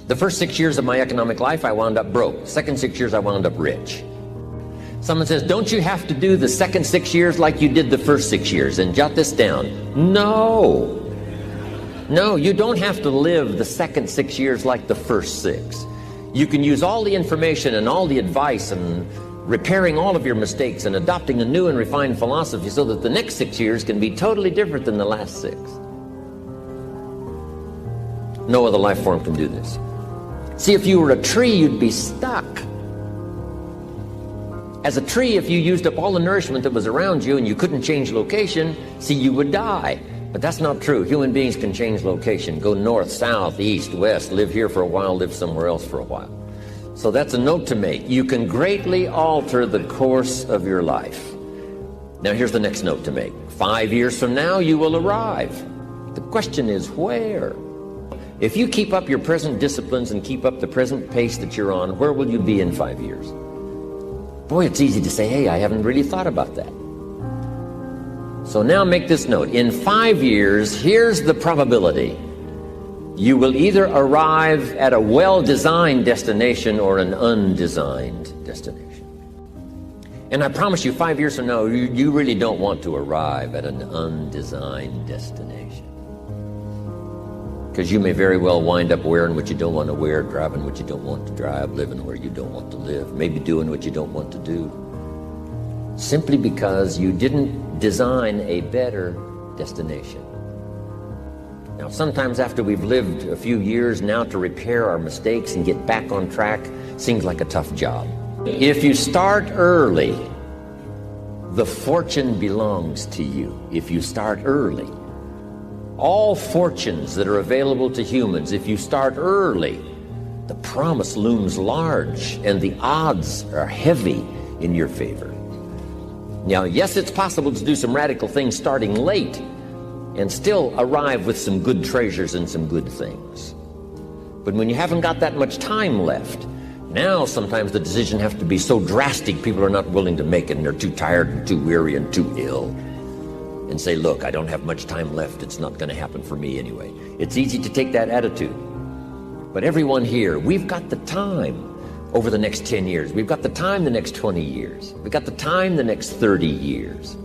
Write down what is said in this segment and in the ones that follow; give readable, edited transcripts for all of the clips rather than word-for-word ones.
The first 6 years of my economic life, I wound up broke. Second 6 years, I wound up rich. Someone says, don't you have to do the second 6 years like you did the first 6 years? And jot this down. No. No, you don't have to live the second 6 years like the first 6. You can use all the information and all the advice and repairing all of your mistakes and adopting a new and refined philosophy so that the next 6 years can be totally different than the last 6. No other life form can do this. See, if you were a tree, you'd be stuck. As a tree, if you used up all the nourishment that was around you and you couldn't change location, see, you would die. But that's not true. Human beings can change location, go north, south, east, west, live here for a while, live somewhere else for a while. So that's a note to make. You can greatly alter the course of your life. Now here's the next note to make. 5 years from now, you will arrive. The question is where? If you keep up your present disciplines and keep up the present pace that you're on, where will you be in 5 years? Boy, it's easy to say, hey, I haven't really thought about that. So now make this note. In 5 years, here's the probability. You will either arrive at a well-designed destination or an undesigned destination. And I promise you, 5 years from now, you really don't want to arrive at an undesigned destination. Because you may very well wind up wearing what you don't want to wear, driving what you don't want to drive, living where you don't want to live, maybe doing what you don't want to do. Simply because you didn't design a better destination. Now, sometimes after we've lived a few years now to repair our mistakes and get back on track seems like a tough job. If you start early, the fortune belongs to you. If you start early. All fortunes that are available to humans, if you start early, the promise looms large and the odds are heavy in your favor. Now, yes, it's possible to do some radical things starting late and still arrive with some good treasures and some good things. But when you haven't got that much time left, now sometimes the decision has to be so drastic people are not willing to make it and they're too tired and too weary and too ill. And say, look, I don't have much time left. It's not going to happen for me anyway. It's easy to take that attitude. But everyone here, we've got the time over the next 10 years. We've got the time the next 20 years. We've got the time the next 30 years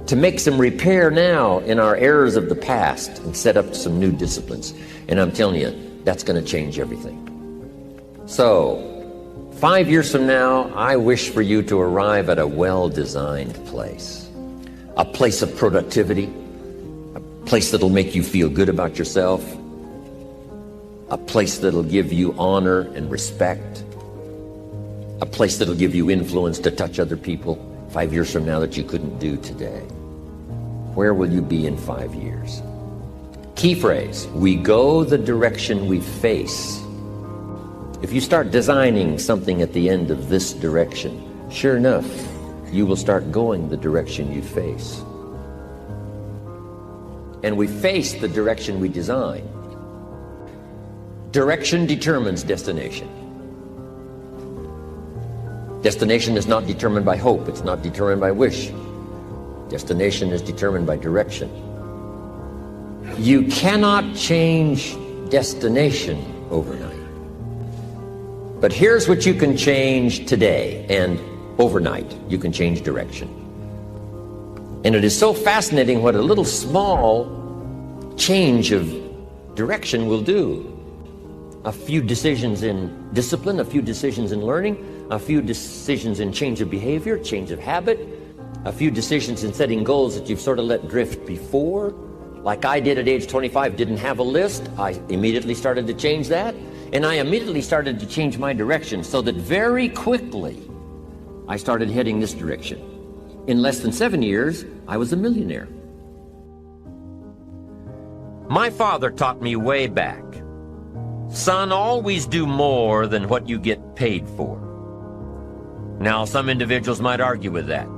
to make some repair now in our errors of the past and set up some new disciplines. And I'm telling you, that's going to change everything. So, 5 years from now, I wish for you to arrive at a well-designed place. A place of productivity, a place that'll make you feel good about yourself, a place that'll give you honor and respect, a place that'll give you influence to touch other people 5 years from now that you couldn't do today. Where will you be in 5 years? Key phrase, we go the direction we face. If you start designing something at the end of this direction, sure enough, you will start going the direction you face. And we face the direction we design. Direction determines destination. Destination is not determined by hope. It's not determined by wish. Destination is determined by direction. You cannot change destination overnight. But here's what you can change today, and overnight you can change direction. And it is so fascinating what a little small change of direction will do. A few decisions in discipline, a few decisions in learning, a few decisions in change of behavior, change of habit, a few decisions in setting goals that you've sort of let drift before. Like I did at age 25, didn't have a list. I immediately started to change that. And I immediately started to change my direction so that very quickly I started heading this direction. In less than 7 years, I was a millionaire. My father taught me way back, son, always do more than what you get paid for. Now, some individuals might argue with that.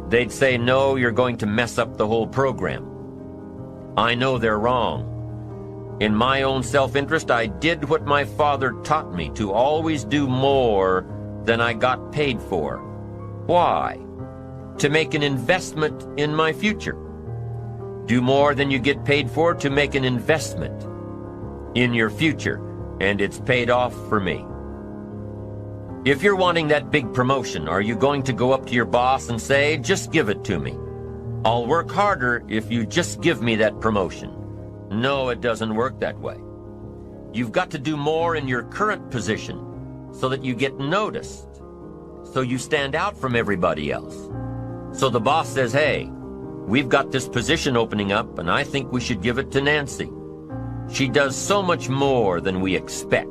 They'd say, no, you're going to mess up the whole program. I know they're wrong. In my own self-interest, I did what my father taught me, to always do more than I got paid for. Why? To make an investment in my future. Do more than you get paid for to make an investment in your future. and it's paid off for me. If you're wanting that big promotion, are you going to go up to your boss and say, just give it to me? I'll work harder if you just give me that promotion. No, it doesn't work that way. You've got to do more in your current position so that you get noticed, so you stand out from everybody else. So the boss says, hey, we've got this position opening up, and I think we should give it to Nancy. She does so much more than we expect.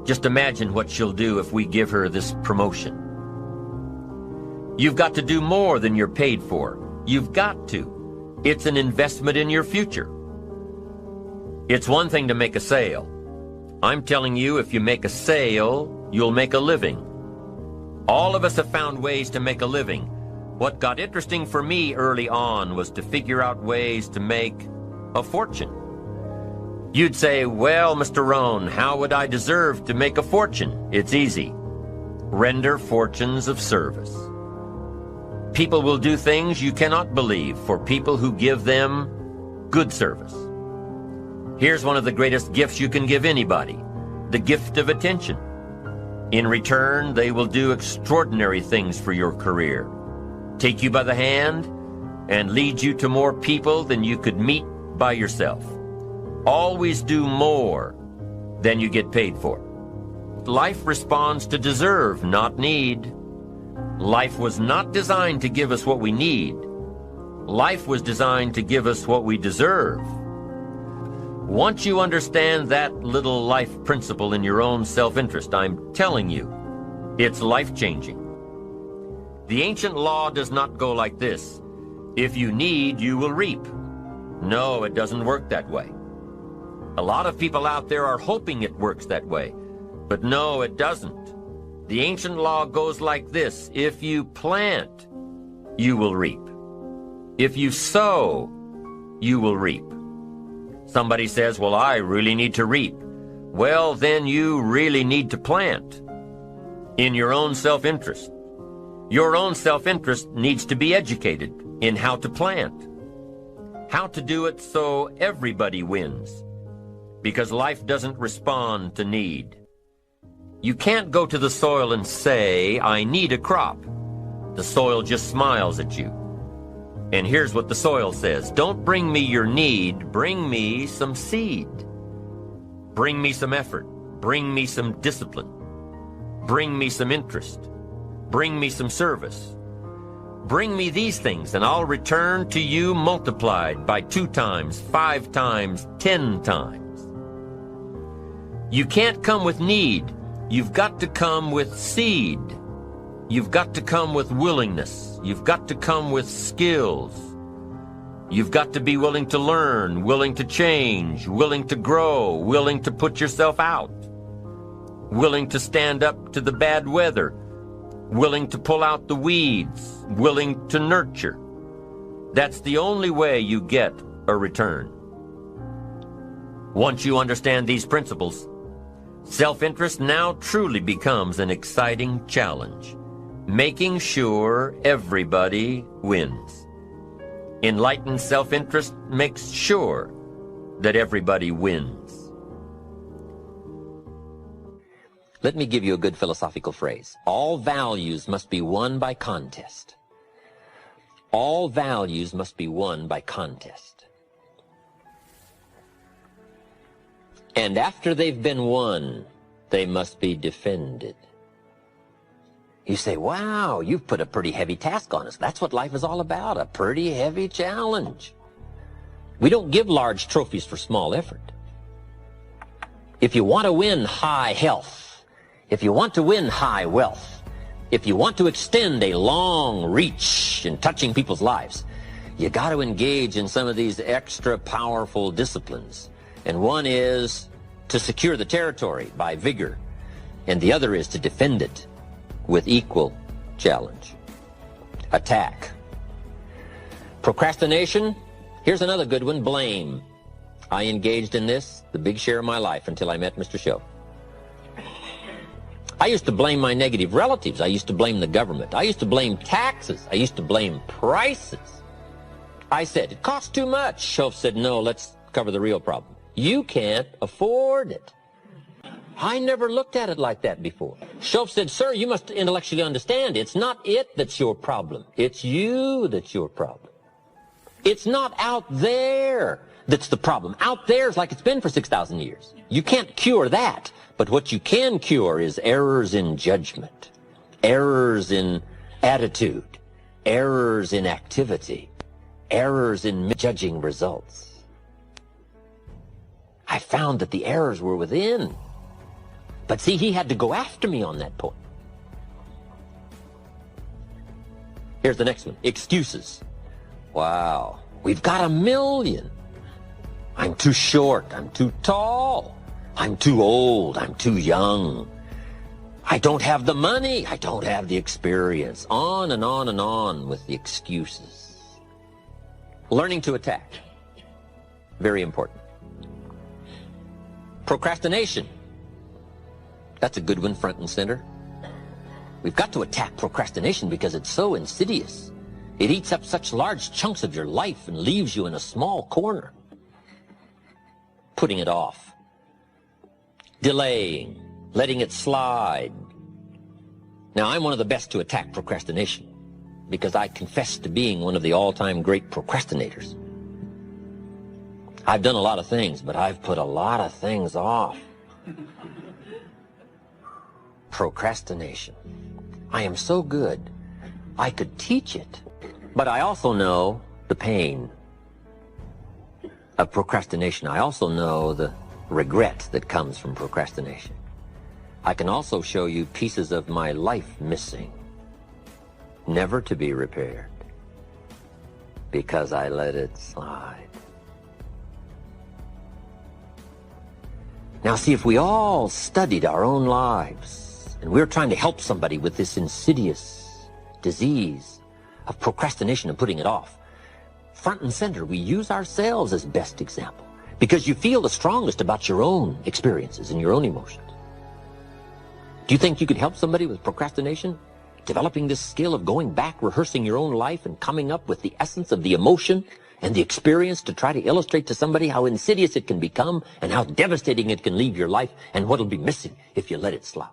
Just imagine what she'll do if we give her this promotion. You've got to do more than you're paid for. You've got to. It's an investment in your future. It's one thing to make a sale. I'm telling you, if you make a sale, you'll make a living. All of us have found ways to make a living. What got interesting for me early on was to figure out ways to make a fortune. You'd say, well, Mr. Rohn, how would I deserve to make a fortune? It's easy. Render fortunes of service. People will do things you cannot believe for people who give them good service. Here's one of the greatest gifts you can give anybody, the gift of attention. In return, they will do extraordinary things for your career, take you by the hand, and lead you to more people than you could meet by yourself. Always do more than you get paid for. Life responds to deserve, not need. Life was not designed to give us what we need. Life was designed to give us what we deserve. Once you understand that little life principle in your own self-interest, I'm telling you, it's life-changing. The ancient law does not go like this. If you need, you will reap. No, it doesn't work that way. A lot of people out there are hoping it works that way, but no, it doesn't. The ancient law goes like this. If you plant, you will reap. If you sow, you will reap. Somebody says, well, I really need to reap. Well, then you really need to plant in your own self-interest. Your own self-interest needs to be educated in how to plant, how to do it so everybody wins, because life doesn't respond to need. You can't go to the soil and say, I need a crop. The soil just smiles at you. And here's what the soil says. Don't bring me your need, bring me some seed. Bring me some effort. Bring me some discipline. Bring me some interest. Bring me some service. Bring me these things, and I'll return to you multiplied by 2 times, 5 times, 10 times. You can't come with need. You've got to come with seed. You've got to come with willingness. You've got to come with skills. You've got to be willing to learn, willing to change, willing to grow, willing to put yourself out, willing to stand up to the bad weather, willing to pull out the weeds, willing to nurture. That's the only way you get a return. Once you understand these principles, self-interest now truly becomes an exciting challenge, making sure everybody wins. Enlightened self-interest makes sure that everybody wins. Let me give you a good philosophical phrase. All values must be won by contest. All values must be won by contest. And after they've been won, they must be defended. You say, wow, you've put a pretty heavy task on us. That's what life is all about, a pretty heavy challenge. We don't give large trophies for small effort. If you want to win high health, if you want to win high wealth, if you want to extend a long reach in touching people's lives, you got to engage in some of these extra powerful disciplines. And one is to secure the territory by vigor, and the other is to defend it with equal challenge. Attack. Procrastination. Here's another good one, blame. I engaged in this the big share of my life until I met Mr. Show. I used to blame my negative relatives. I used to blame the government. I used to blame taxes. I used to blame prices. I said, it costs too much. Show said, no, let's cover the real problem. You can't afford it. I never looked at it like that before. Schoaf said, sir, you must intellectually understand it's not it that's your problem. It's you that's your problem. It's not out there that's the problem. Out there is like it's been for 6,000 years. You can't cure that. But what you can cure is errors in judgment, errors in attitude, errors in activity, errors in judging results. I found that the errors were within. But see, he had to go after me on that point. Here's the next one. Excuses. Wow. We've got a million. I'm too short. I'm too tall. I'm too old. I'm too young. I don't have the money. I don't have the experience. On and on and on with the excuses. Learning to attack. Very important. Procrastination. That's a good one, front and center. We've got to attack procrastination because it's so insidious. It eats up such large chunks of your life and leaves you in a small corner. Putting it off. Delaying. Letting it slide. Now, I'm one of the best to attack procrastination because I confess to being one of the all-time great procrastinators. I've done a lot of things, but I've put a lot of things off. Procrastination. I am so good, I could teach it. But I also know the pain of procrastination. I also know the regret that comes from procrastination. I can also show you pieces of my life missing, never to be repaired, because I let it slide. Now see, if we all studied our own lives, and we're trying to help somebody with this insidious disease of procrastination and putting it off, front and center, we use ourselves as best example because you feel the strongest about your own experiences and your own emotions. Do you think you could help somebody with procrastination? Developing this skill of going back, rehearsing your own life and coming up with the essence of the emotion and the experience to try to illustrate to somebody how insidious it can become and how devastating it can leave your life and what'll be missing if you let it slide.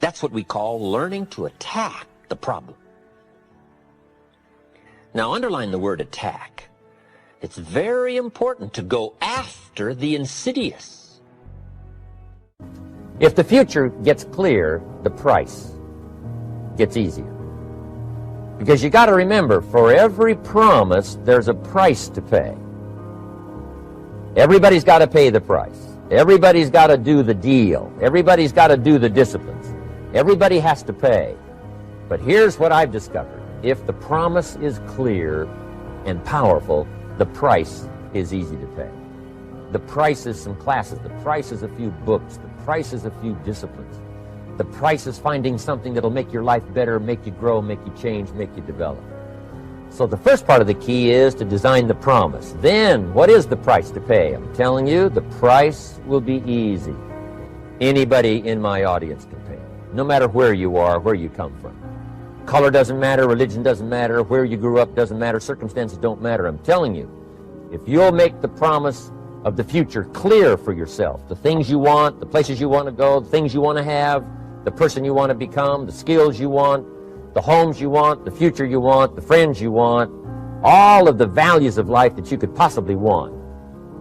That's what we call learning to attack the problem. Now, underline the word attack. It's very important to go after the insidious. If the future gets clear, the price gets easier. Because you got to remember, for every promise, there's a price to pay. Everybody's got to pay the price. Everybody's got to do the deal. Everybody's got to do the disciplines. Everybody has to pay. But here's what I've discovered. If the promise is clear and powerful, the price is easy to pay. The price is some classes. The price is a few books. The price is a few disciplines. The price is finding something that'll make your life better, make you grow, make you change, make you develop. So the first part of the key is to design the promise. Then, what is the price to pay? I'm telling you, the price will be easy. Anybody in my audience can pay. No matter where you are, where you come from. Color doesn't matter, religion doesn't matter, where you grew up doesn't matter, circumstances don't matter. I'm telling you, if you'll make the promise of the future clear for yourself, the things you want, the places you want to go, the things you want to have, the person you want to become, the skills you want, the homes you want, the future you want, the friends you want, all of the values of life that you could possibly want.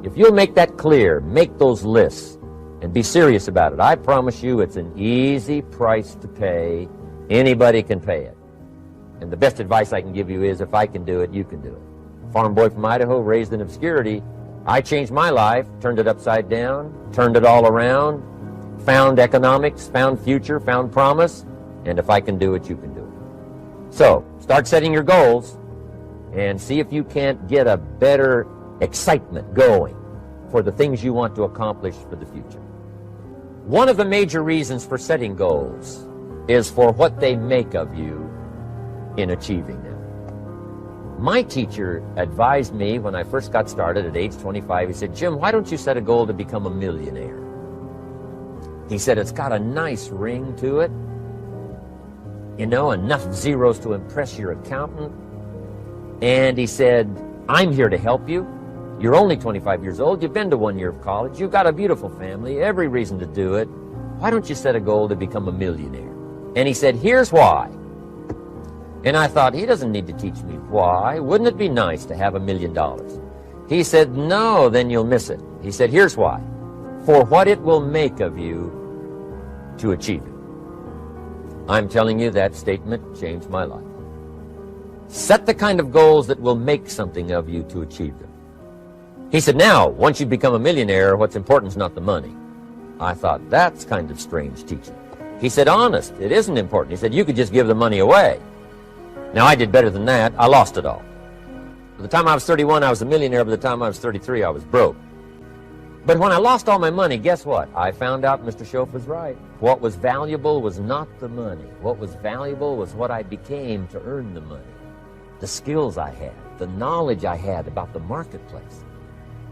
If you'll make that clear, make those lists, and be serious about it, I promise you it's an easy price to pay. Anybody can pay it. And the best advice I can give you is, if I can do it, you can do it. Farm boy from Idaho, raised in obscurity, I changed my life, turned it upside down, turned it all around, found economics, found future, found promise, and if I can do it, you can do it. So, start setting your goals and see if you can't get a better excitement going for the things you want to accomplish for the future. One of the major reasons for setting goals is for what they make of you in achieving them. My teacher advised me when I first got started at age 25, he said, Jim, why don't you set a goal to become a millionaire? He said, it's got a nice ring to it, you know, enough zeros to impress your accountant. And he said, I'm here to help you. You're only 25 years old. You've been to 1 year of college. You've got a beautiful family, every reason to do it. Why don't you set a goal to become a millionaire? And he said, here's why. And I thought, he doesn't need to teach me why. Wouldn't it be nice to have $1 million? He said, no, then you'll miss it. He said, here's why. For what it will make of you to achieve it. I'm telling you, that statement changed my life. Set the kind of goals that will make something of you to achieve them. He said, now, once you become a millionaire, what's important is not the money. I thought, that's kind of strange teaching. He said, honest, it isn't important. He said, you could just give the money away. Now, I did better than that. I lost it all. By the time I was 31, I was a millionaire. By the time I was 33, I was broke. But when I lost all my money, guess what? I found out Mr. Schoaf was right. What was valuable was not the money. What was valuable was what I became to earn the money. The skills I had, the knowledge I had about the marketplace,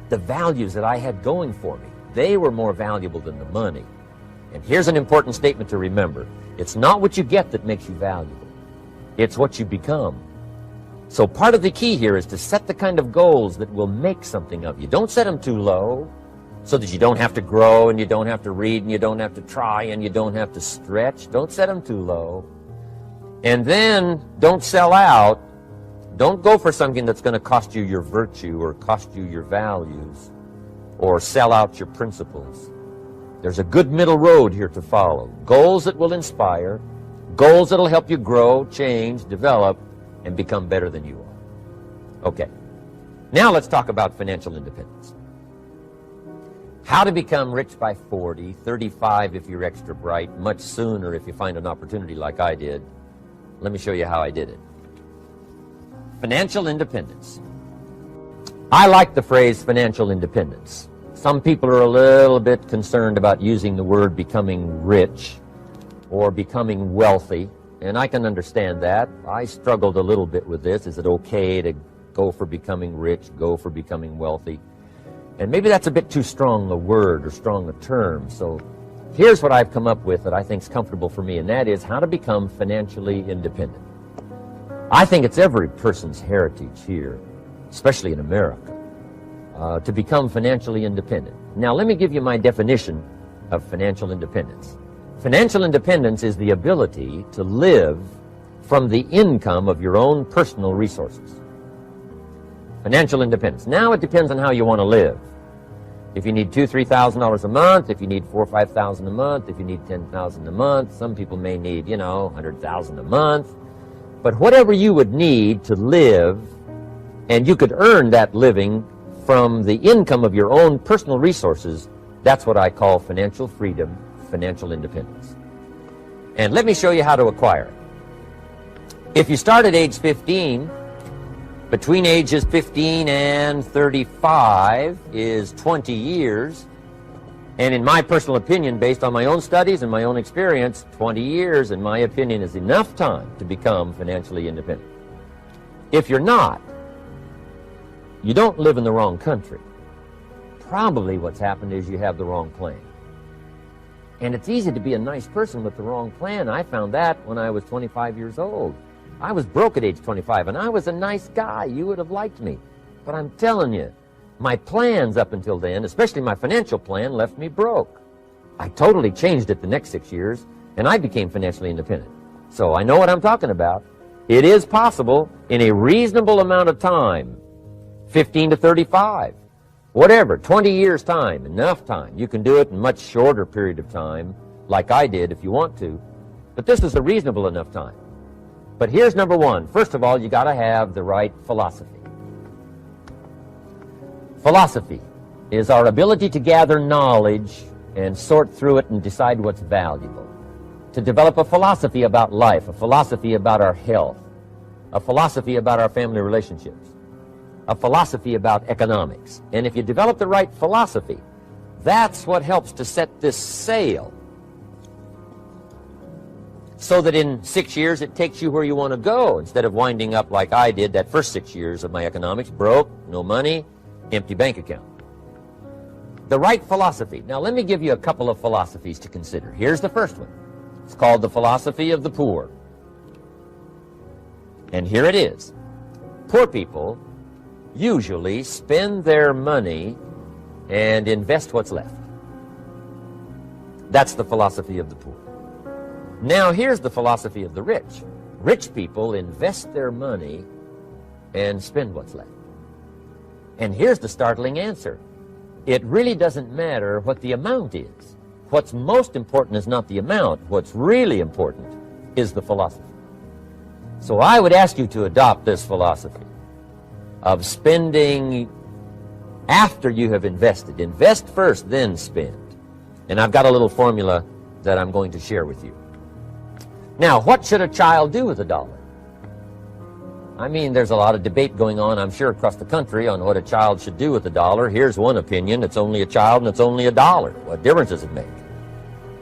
the values that I had going for me. They were more valuable than the money. And here's an important statement to remember. It's not what you get that makes you valuable. It's what you become. So part of the key here is to set the kind of goals that will make something of you. Don't set them too low so that you don't have to grow and you don't have to read and you don't have to try and you don't have to stretch. Don't set them too low. And then don't sell out. Don't go for something that's going to cost you your virtue or cost you your values or sell out your principles. There's a good middle road here to follow. Goals that will inspire, goals that will help you grow, change, develop, and become better than you are. Okay, now let's talk about financial independence. How to become rich by 40, 35 if you're extra bright, much sooner if you find an opportunity like I did. Let me show you how I did it. Financial independence. I like the phrase financial independence. Some people are a little bit concerned about using the word becoming rich or becoming wealthy, and I can understand that. I struggled a little bit with this. Is it okay to go for becoming rich, go for becoming wealthy? And maybe that's a bit too strong a word or strong a term. So here's what I've come up with that I think is comfortable for me, and that is how to become financially independent. I think it's every person's heritage here, especially in America, to become financially independent. Now, let me give you my definition of financial independence. Financial independence is the ability to live from the income of your own personal resources. Financial independence. Now it depends on how you want to live. If you need $2,000, $3,000 a month, if you need $4,000 or $5,000 a month, if you need $10,000 a month, some people may need, $100,000 a month. But whatever you would need to live, and you could earn that living from the income of your own personal resources, that's what I call financial freedom, financial independence. And let me show you how to acquire it. If you start at age 15, between ages 15 and 35 is 20 years. And in my personal opinion, based on my own studies and my own experience, 20 years, in my opinion, is enough time to become financially independent. If you're not, you don't live in the wrong country. Probably what's happened is you have the wrong plan. And it's easy to be a nice person with the wrong plan. I found that when I was 25 years old. I was broke at age 25, and I was a nice guy. You would have liked me. But I'm telling you, my plans up until then, especially my financial plan, left me broke. I totally changed it the next 6 years, and I became financially independent. So I know what I'm talking about. It is possible in a reasonable amount of time, 15 to 35, whatever, 20 years time, enough time. You can do it in a much shorter period of time, like I did if you want to. But this is a reasonable enough time. But here's number one. First of all, you got to have the right philosophy. Philosophy is our ability to gather knowledge and sort through it and decide what's valuable. To develop a philosophy about life, a philosophy about our health, a philosophy about our family relationships, a philosophy about economics. And if you develop the right philosophy, that's what helps to set this sail, so that in 6 years it takes you where you want to go, instead of winding up like I did that first 6 years of my economics, broke, no money, empty bank account. The right philosophy. Now let me give you a couple of philosophies to consider. Here's the first one. It's called the philosophy of the poor. And here it is. Poor people usually spend their money and invest what's left. That's the philosophy of the poor. Now here's the philosophy of the rich. Rich people invest their money and spend what's left. And here's the startling answer. It really doesn't matter what the amount is. What's most important is not the amount. What's really important is the philosophy. So I would ask you to adopt this philosophy of spending after you have invested. Invest first, then spend. And I've got a little formula that I'm going to share with you. Now, what should a child do with $1? I mean, there's a lot of debate going on, I'm sure, across the country on what a child should do with $1. Here's one opinion. It's only a child and it's only $1. What difference does it make?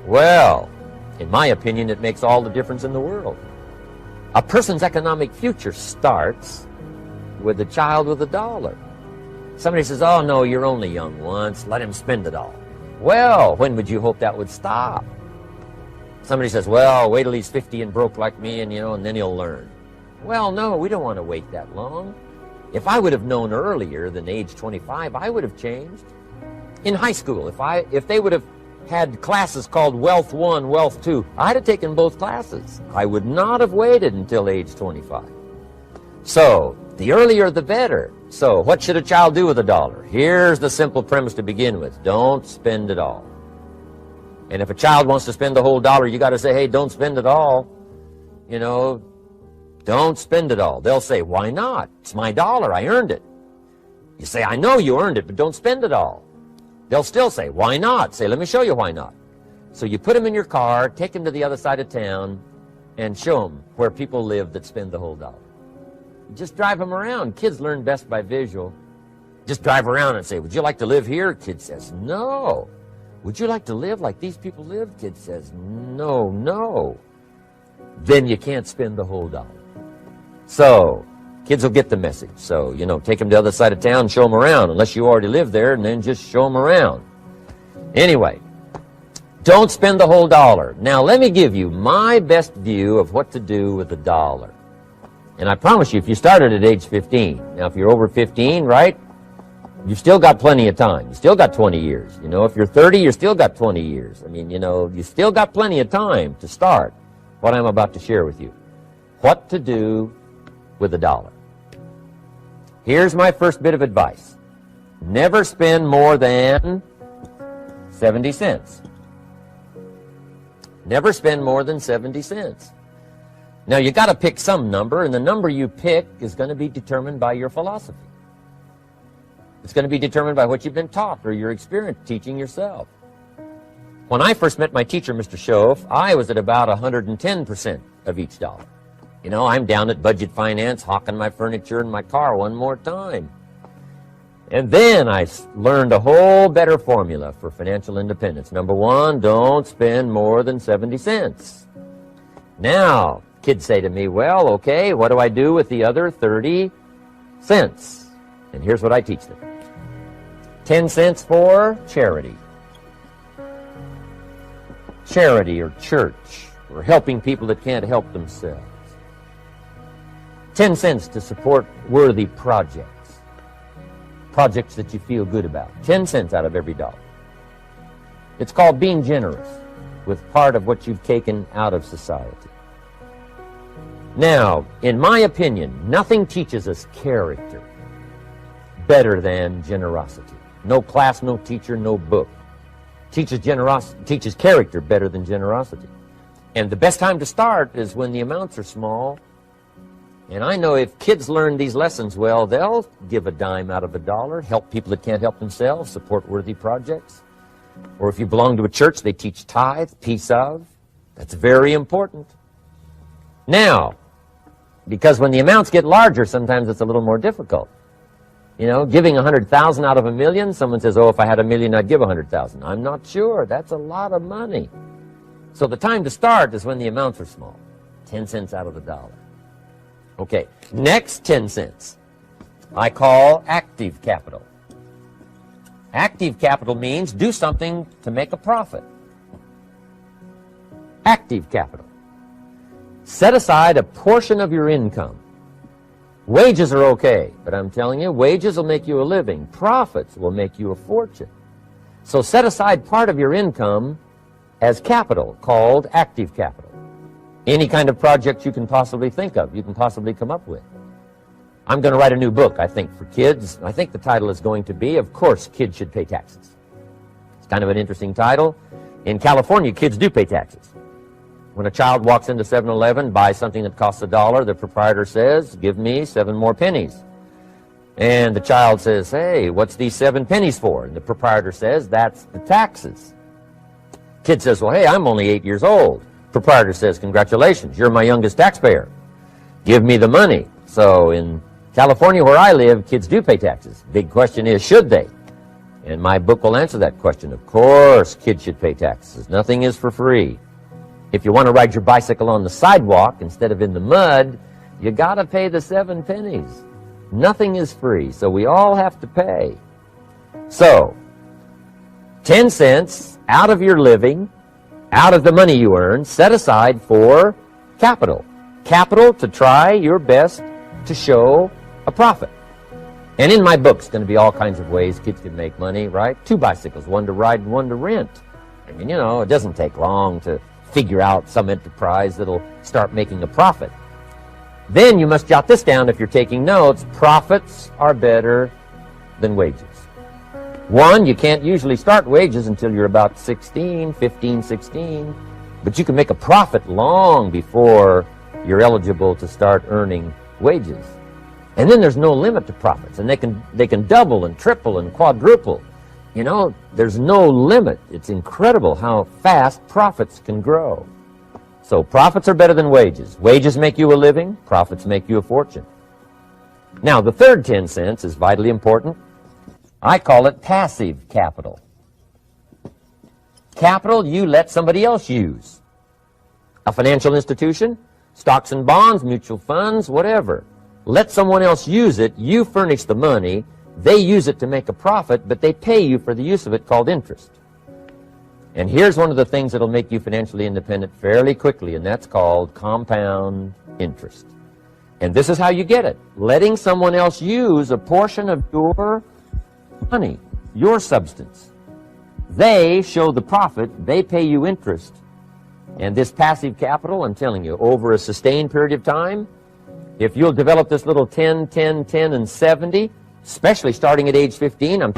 Well, in my opinion, it makes all the difference in the world. A person's economic future starts with a child with $1. Somebody says, oh, no, you're only young once. Let him spend it all. Well, when would you hope that would stop? Somebody says, well, wait till he's 50 and broke like me, and then he'll learn. Well, no, we don't want to wait that long. If I would have known earlier than age 25, I would have changed. In high school, if they would have had classes called Wealth 1, Wealth 2, I'd have taken both classes. I would not have waited until age 25. So, the earlier the better. So, what should a child do with $1? Here's the simple premise to begin with. Don't spend it all. And if a child wants to spend the whole $1, you got to say, hey, don't spend it all. Don't spend it all. They'll say, why not? It's my $1. I earned it. You say, I know you earned it, but don't spend it all. They'll still say, why not? Say, let me show you why not. So you put them in your car, take them to the other side of town, and show them where people live that spend the whole $1. Just drive them around. Kids learn best by visual. Just drive around and say, would you like to live here? Kid says, no. Would you like to live like these people live? Kid says, no, no. Then you can't spend the whole $1. So, kids will get the message. So, take them to the other side of town, show them around, unless you already live there, and then just show them around. Anyway, don't spend the whole $1. Now, let me give you my best view of what to do with $1. And I promise you, if you started at age 15, now if you're over 15, right, you've still got plenty of time. You still got 20 years. If you're 30, you still got 20 years. I mean, you still got plenty of time to start what I'm about to share with you. What to do with $1. Here's my first bit of advice. Never spend more than 70 cents. Never spend more than 70 cents. Now, you got to pick some number, and the number you pick is going to be determined by your philosophy. It's going to be determined by what you've been taught or your experience teaching yourself. When I first met my teacher, Mr. Schoaf, I was at about 110% of each $1. I'm down at budget finance, hawking my furniture and my car one more time. And then I learned a whole better formula for financial independence. Number one, don't spend more than 70 cents. Now, kids say to me, well, okay, what do I do with the other 30 cents? And here's what I teach them. 10 cents for charity. Charity or church, or helping people that can't help themselves. 10 cents to support worthy projects. Projects that you feel good about. 10 cents out of every $1. It's called being generous with part of what you've taken out of society. Now, in my opinion, nothing teaches us character better than generosity. No class, no teacher, no book teaches character better than generosity. And the best time to start is when the amounts are small. And I know if kids learn these lessons well, they'll give a dime out of $1, help people that can't help themselves, support worthy projects. Or if you belong to a church, they teach tithe, piece of. That's very important. Now, because when the amounts get larger, sometimes it's a little more difficult. Giving 100,000 out of $1 million, someone says, oh, if I had $1 million, I'd give 100,000. I'm not sure. That's a lot of money. So the time to start is when the amounts are small. 10 cents out of $1. Okay, next 10 cents I call active capital. Active capital means do something to make a profit. Active capital. Set aside a portion of your income Wages are okay, but I'm telling you, wages will make you a living. Profits will make you a fortune. So set aside part of your income as capital, called active capital. Any kind of project you can possibly think of, you can possibly come up with. I'm going to write a new book, I think, for kids. I think the title is going to be, Of Course Kids Should Pay Taxes. It's kind of an interesting title. In California, kids do pay taxes. When a child walks into 7-Eleven, buys something that costs $1, the proprietor says, give me 7 more pennies. And the child says, hey, what's these 7 pennies for? And the proprietor says, that's the taxes. Kid says, well, hey, I'm only 8 years old. Proprietor says, congratulations, you're my youngest taxpayer. Give me the money. So in California, where I live, kids do pay taxes. Big question is, should they? And my book will answer that question. Of course, kids should pay taxes. Nothing is for free. If you want to ride your bicycle on the sidewalk instead of in the mud, you got to pay the 7 pennies. Nothing is free, so we all have to pay. So, 10 cents out of your living, out of the money you earn, set aside for capital. Capital to try your best to show a profit. And in my book, it's going to be all kinds of ways kids can make money, right? 2 bicycles, one to ride and one to rent. I mean, you know, it doesn't take long to figure out some enterprise that'll start making a profit. Then you must jot this down if you're taking notes. Profits are better than wages. 1, you can't usually start wages until you're about 16, 15, 16. But you can make a profit long before you're eligible to start earning wages. And then there's no limit to profits, and they can double and triple and quadruple. You know, there's no limit. It's incredible how fast profits can grow. So profits are better than wages. Wages make you a living, profits make you a fortune. Now, the third 10 cents is vitally important. I call it passive capital. Capital you let somebody else use. A financial institution, stocks and bonds, mutual funds, whatever. Let someone else use it, you furnish the money, they use it to make a profit, but they pay you for the use of it, called interest. And here's one of the things that'll make you financially independent fairly quickly, and that's called compound interest. And this is how you get it. Letting someone else use a portion of your money, your substance. They show the profit, they pay you interest. And this passive capital, I'm telling you, over a sustained period of time, if you'll develop this little 10, 10, 10, and 70, especially starting at age 15,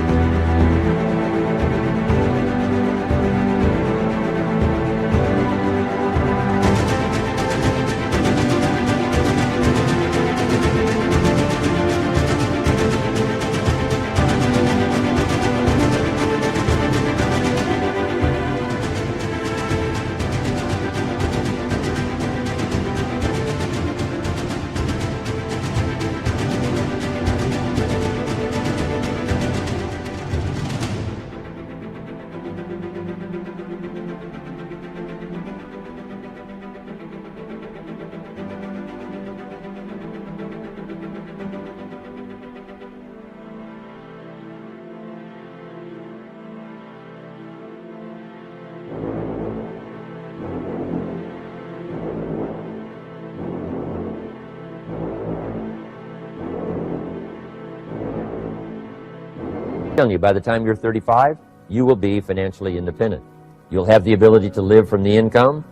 telling you, by the time you're 35, you will be financially independent. You'll have the ability to live from the income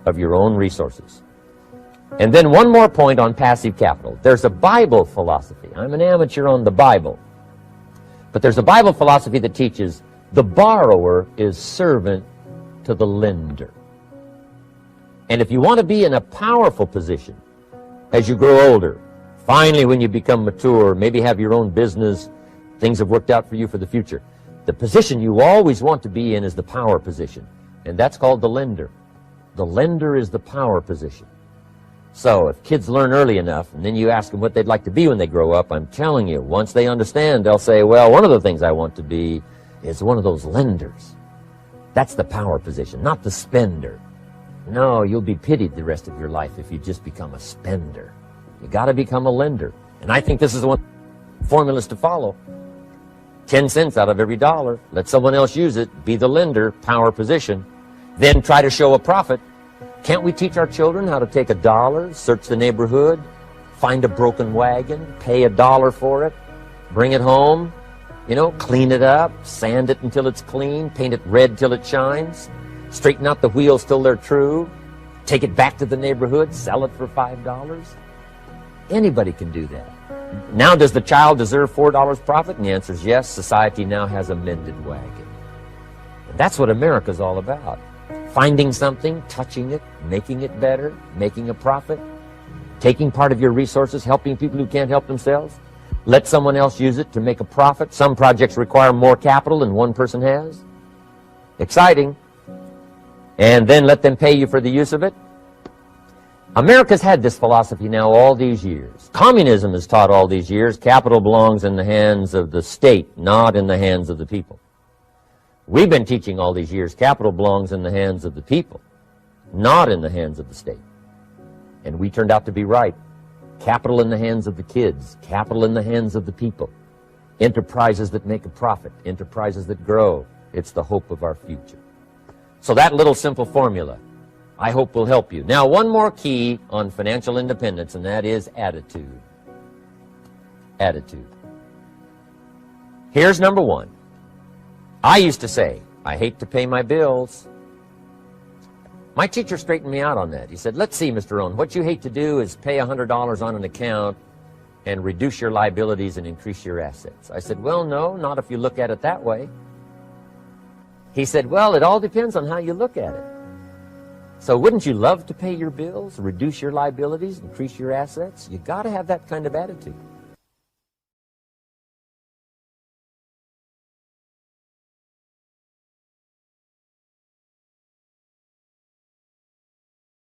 of your own resources. And then one more point on passive capital. There's a Bible philosophy. I'm an amateur on the Bible. But there's a Bible philosophy that teaches the borrower is servant to the lender. And if you want to be in a powerful position as you grow older, finally when you become mature, maybe have your own business, things have worked out for you for the future, the position you always want to be in is the power position. And that's called the lender. The lender is the power position. So if kids learn early enough, and then you ask them what they'd like to be when they grow up, I'm telling you, once they understand, they'll say, well, one of the things I want to be is one of those lenders. That's the power position, not the spender. No, you'll be pitied the rest of your life if you just become a spender. You got to become a lender. And I think this is the one formulas to follow. 10 cents out of every dollar. Let someone else use it. Be the lender, power position. Then try to show a profit. Can't we teach our children how to take $1, search the neighborhood, find a broken wagon, pay $1 for it, bring it home, clean it up, sand it until it's clean, paint it red till it shines, straighten out the wheels till they're true, take it back to the neighborhood, sell it for $5. Anybody can do that. Now, does the child deserve $4 profit? And the answer is yes. Society now has a mended wagon. And that's what America's all about. Finding something, touching it, making it better, making a profit, taking part of your resources, helping people who can't help themselves. Let someone else use it to make a profit. Some projects require more capital than one person has. Exciting. And then let them pay you for the use of it. America's had this philosophy now all these years. Communism has taught all these years capital belongs in the hands of the state, not in the hands of the people. We've been teaching all these years capital belongs in the hands of the people, not in the hands of the state. And we turned out to be right. Capital in the hands of the kids, capital in the hands of the people. Enterprises that make a profit, enterprises that grow. It's the hope of our future. So that little simple formula, I hope, will help you. Now, one more key on financial independence, and that is attitude. Attitude. Here's number one. I used to say, I hate to pay my bills. My teacher straightened me out on that. He said, let's see, Mr. Rohn, what you hate to do is pay $100 on an account and reduce your liabilities and increase your assets. I said, well, no, not if you look at it that way. He said, well, it all depends on how you look at it. So wouldn't you love to pay your bills, reduce your liabilities, increase your assets? You got to have that kind of attitude.